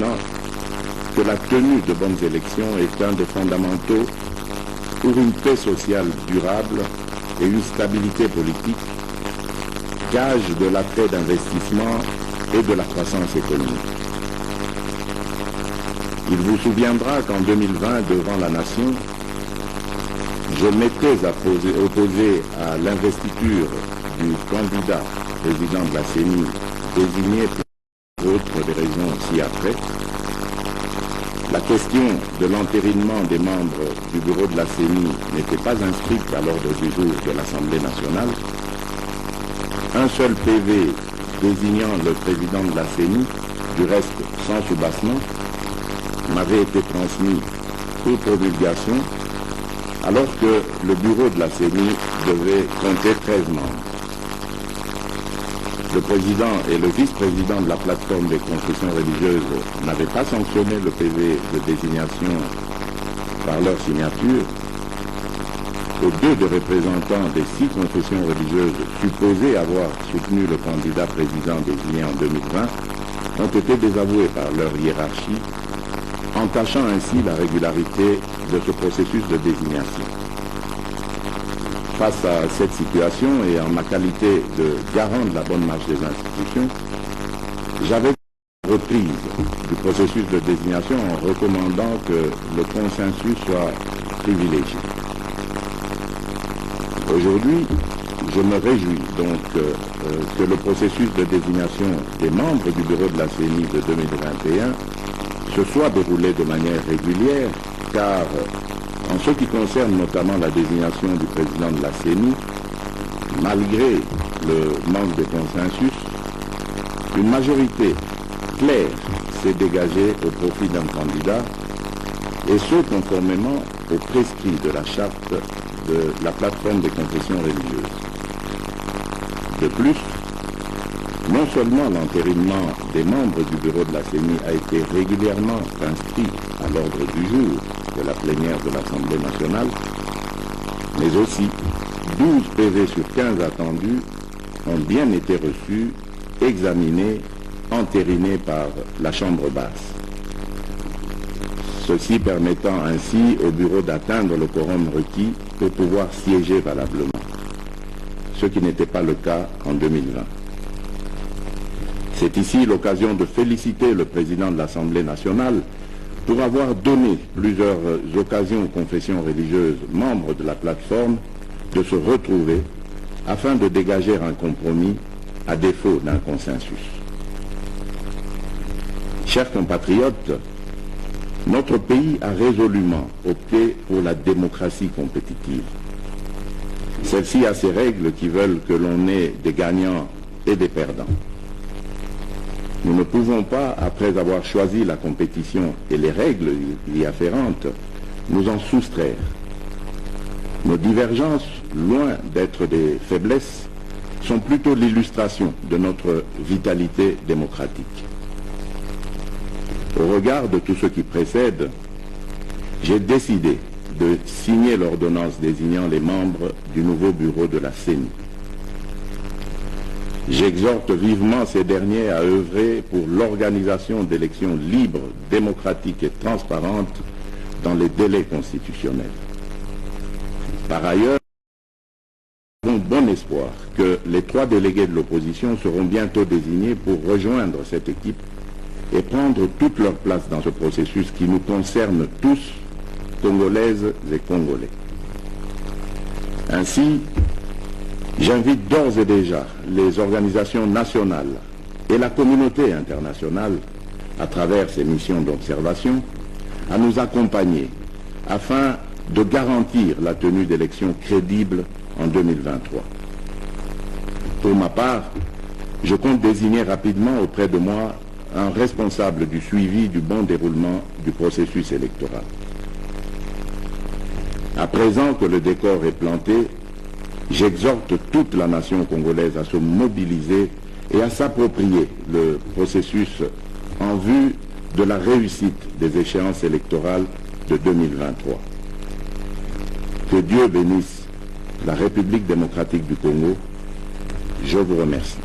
maintenant que la tenue de bonnes élections est un des fondamentaux pour une paix sociale durable et une stabilité politique, gage de l'attrait d'investissement et de la croissance économique. Il vous souviendra qu'en 2020, devant la nation, je m'étais opposé à l'investiture du candidat président de la CENI désigné pour autres des raisons ci-après. La question de l'entérinement des membres du bureau de la CENI n'était pas inscrite à l'ordre du jour de l'Assemblée nationale. Un seul PV désignant le président de la CENI, du reste sans soubassement, m'avait été transmis pour promulgation, alors que le bureau de la CENI devait compter 13 membres. Le président et le vice-président de la plateforme des confessions religieuses n'avaient pas sanctionné le PV de désignation par leur signature. Et deux des représentants des 6 confessions religieuses supposées avoir soutenu le candidat président désigné en 2020 ont été désavoués par leur hiérarchie, entachant ainsi la régularité de ce processus de désignation. Face à cette situation et en ma qualité de garant de la bonne marche des institutions, j'avais reprise du processus de désignation en recommandant que le consensus soit privilégié. Aujourd'hui, je me réjouis donc que le processus de désignation des membres du bureau de la CENI de 2021 se soit déroulé de manière régulière, car en ce qui concerne notamment la désignation du président de la CENI, malgré le manque de consensus, une majorité claire s'est dégagée au profit d'un candidat, et ce conformément aux prescrits de la charte de la plateforme des confessions religieuses. De plus, non seulement l'entérinement des membres du bureau de la CENI a été régulièrement inscrit à l'ordre du jour de la plénière de l'Assemblée nationale, mais aussi 12 PV sur 15 attendus ont bien été reçus, examinés, entérinés par la Chambre basse. Ceci permettant ainsi au bureau d'atteindre le quorum requis pour pouvoir siéger valablement, ce qui n'était pas le cas en 2020. C'est ici l'occasion de féliciter le président de l'Assemblée nationale pour avoir donné plusieurs occasions aux confessions religieuses membres de la plateforme de se retrouver afin de dégager un compromis à défaut d'un consensus. Chers compatriotes, notre pays a résolument opté pour la démocratie compétitive. Celle-ci a ses règles qui veulent que l'on ait des gagnants et des perdants. Nous ne pouvons pas, après avoir choisi la compétition et les règles y afférentes, nous en soustraire. Nos divergences, loin d'être des faiblesses, sont plutôt l'illustration de notre vitalité démocratique. Au regard de tout ce qui précède, j'ai décidé de signer l'ordonnance désignant les membres du nouveau bureau de la CENI. J'exhorte vivement ces derniers à œuvrer pour l'organisation d'élections libres, démocratiques et transparentes dans les délais constitutionnels. Par ailleurs, nous avons bon espoir que les 3 délégués de l'opposition seront bientôt désignés pour rejoindre cette équipe et prendre toute leur place dans ce processus qui nous concerne tous, Congolaises et Congolais. Ainsi, j'invite d'ores et déjà les organisations nationales et la communauté internationale, à travers ces missions d'observation, à nous accompagner afin de garantir la tenue d'élections crédibles en 2023. Pour ma part, je compte désigner rapidement auprès de moi un responsable du suivi du bon déroulement du processus électoral. À présent que le décor est planté, j'exhorte toute la nation congolaise à se mobiliser et à s'approprier le processus en vue de la réussite des échéances électorales de 2023. Que Dieu bénisse la République démocratique du Congo. Je vous remercie.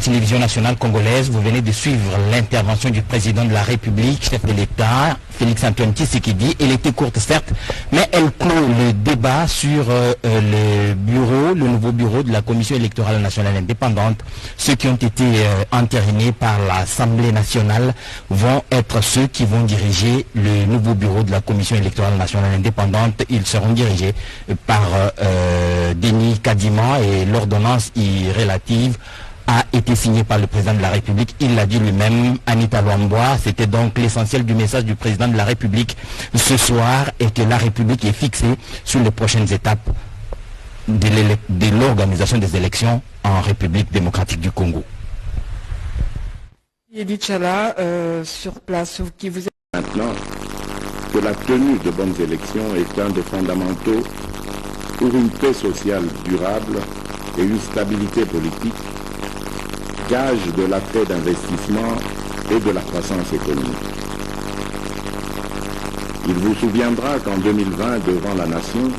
télévision nationale congolaise. Vous venez de suivre l'intervention du président de la République, chef de l'État, Félix-Antoine Tshisekedi. Elle était courte certes, mais elle clôt le débat sur le nouveau bureau de la Commission électorale nationale indépendante. Ceux qui ont été entérinés par l'Assemblée nationale vont être ceux qui vont diriger le nouveau bureau de la Commission électorale nationale indépendante. Ils seront dirigés par Denis Kadima et l'ordonnance y relative a été signée par le président de la République. Il l'a dit lui-même, Anita Luamboa. C'était donc l'essentiel du message du président de la République ce soir, et que la République est fixée sur les prochaines étapes de l'organisation des élections en République démocratique du Congo. Edith Chala, sur place, qui vous est... Maintenant que la tenue de bonnes élections est un des fondamentaux pour une paix sociale durable et une stabilité politique, gage de l'attrait d'investissement et de la croissance économique. Il vous souviendra qu'en 2020, devant la nation,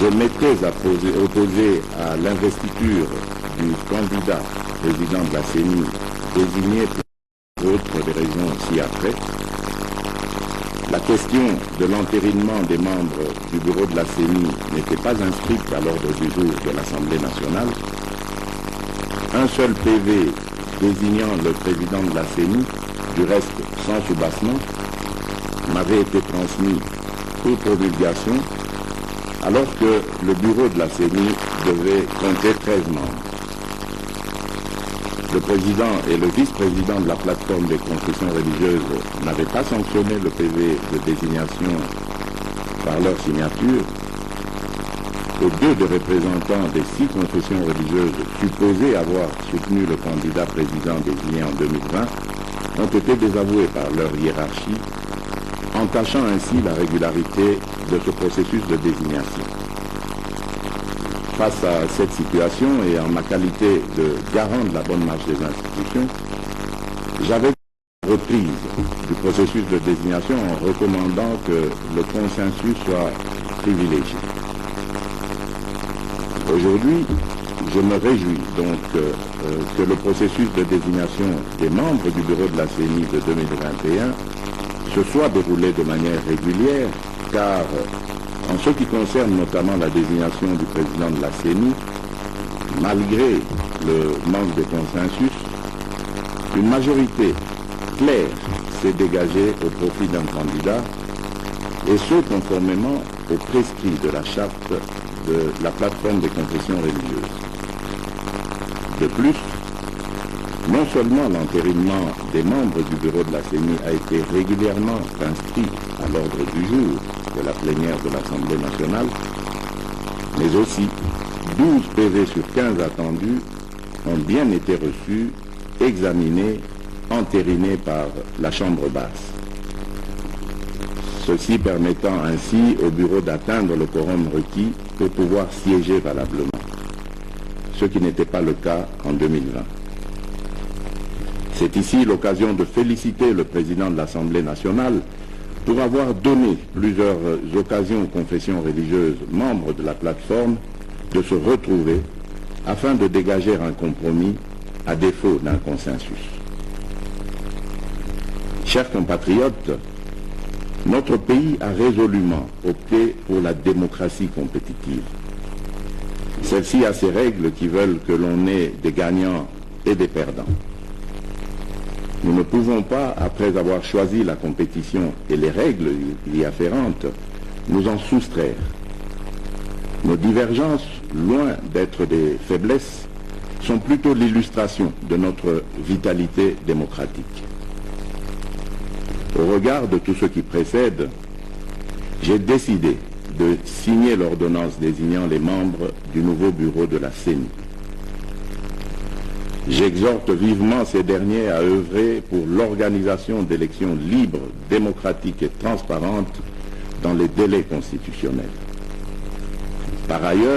je m'étais opposé à l'investiture du candidat président de la CENI désigné pour d'autres raisons ci-après. La question de l'entérinement des membres du bureau de la CENI n'était pas inscrite à l'ordre du jour de l'Assemblée nationale. Un seul PV désignant le président de la CENI, du reste sans soubassement, m'avait été transmis pour promulgation, alors que le bureau de la CENI devait compter 13 membres. Le président et le vice-président de la plateforme des confessions religieuses n'avaient pas sanctionné le PV de désignation par leur signature. Et 2 des représentants des 6 confessions religieuses supposés avoir soutenu le candidat président désigné en 2020 ont été désavoués par leur hiérarchie, entachant ainsi la régularité de ce processus de désignation. Face à cette situation et en ma qualité de garant de la bonne marche des institutions, j'avais reprise du processus de désignation en recommandant que le consensus soit privilégié. Aujourd'hui, je me réjouis donc que le processus de désignation des membres du bureau de la CENI de 2021 se soit déroulé de manière régulière, car en ce qui concerne notamment la désignation du président de la CENI, malgré le manque de consensus, une majorité claire s'est dégagée au profit d'un candidat, et ce conformément aux prescrits de la charte de la plateforme des confessions religieuses. De plus, non seulement l'entérinement des membres du bureau de la CENI a été régulièrement inscrit à l'ordre du jour de la plénière de l'Assemblée nationale, mais aussi 12 PV sur 15 attendus ont bien été reçus, examinés, entérinés par la Chambre basse. Ceci permettant ainsi au bureau d'atteindre le quorum requis pour pouvoir siéger valablement, ce qui n'était pas le cas en 2020. C'est ici l'occasion de féliciter le président de l'Assemblée nationale pour avoir donné plusieurs occasions aux confessions religieuses membres de la plateforme de se retrouver afin de dégager un compromis à défaut d'un consensus. Chers compatriotes, notre pays a résolument opté pour la démocratie compétitive. Celle-ci a ses règles qui veulent que l'on ait des gagnants et des perdants. Nous ne pouvons pas, après avoir choisi la compétition et les règles y afférentes, nous en soustraire. Nos divergences, loin d'être des faiblesses, sont plutôt l'illustration de notre vitalité démocratique. Au regard de tout ce qui précède, j'ai décidé de signer l'ordonnance désignant les membres du nouveau bureau de la CENI. J'exhorte vivement ces derniers à œuvrer pour l'organisation d'élections libres, démocratiques et transparentes dans les délais constitutionnels. Par ailleurs,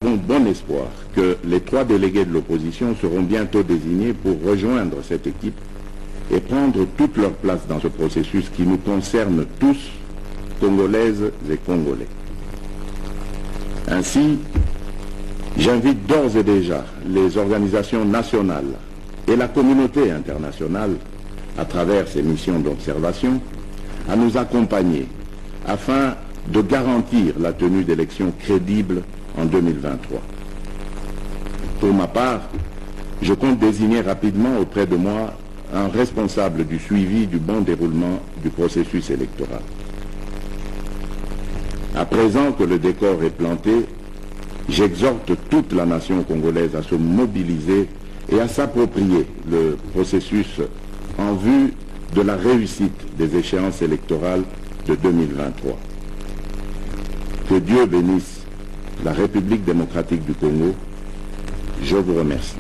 nous avons bon espoir que les 3 délégués de l'opposition seront bientôt désignés pour rejoindre cette équipe et prendre toute leur place dans ce processus qui nous concerne tous, Congolaises et Congolais. Ainsi, J'invite d'ores et déjà les organisations nationales et la communauté internationale, à travers ces missions d'observation, à nous accompagner afin de garantir la tenue d'élections crédibles en 2023. Pour ma part, je compte désigner rapidement auprès de moi un responsable du suivi du bon déroulement du processus électoral. À présent que le décor est planté, j'exhorte toute la nation congolaise à se mobiliser et à s'approprier le processus en vue de la réussite des échéances électorales de 2023. Que Dieu bénisse la République démocratique du Congo. Je vous remercie.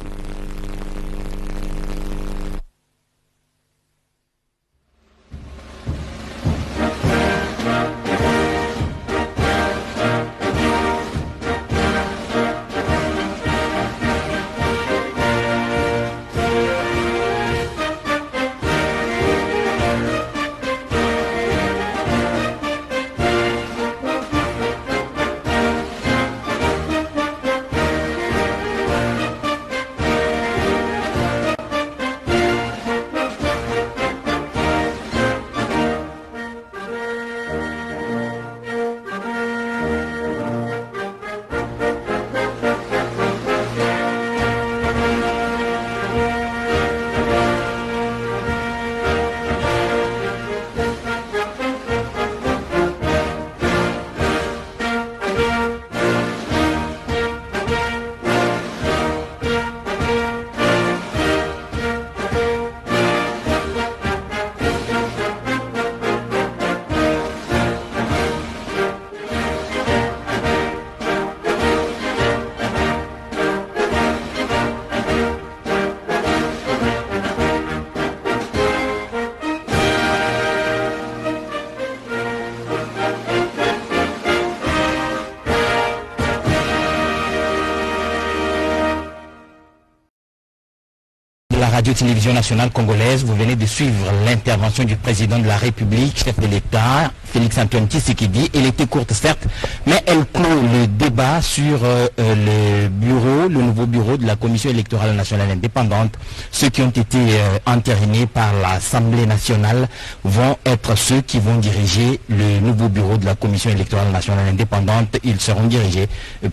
La radio-télévision nationale congolaise, vous venez de suivre l'intervention du président de la République, chef de l'État, Félix-Antoine Tshisekedi. Elle était courte certes, mais elle clôt le débat sur le nouveau bureau de la Commission électorale nationale indépendante. Ceux qui ont été entérinés par l'Assemblée nationale vont être ceux qui vont diriger le nouveau bureau de la Commission électorale nationale indépendante. Ils seront dirigés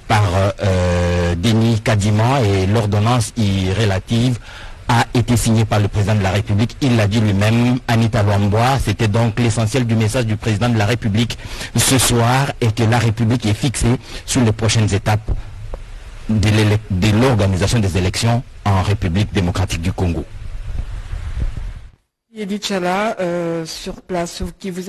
par Denis Kadima et l'ordonnance y relative a été signé par le président de la République. Il l'a dit lui-même, Anita Luamboa. C'était donc l'essentiel du message du président de la République ce soir, et que la République est fixée sur les prochaines étapes de l'organisation des élections en République démocratique du Congo. Edith Chala, sur place, qui vous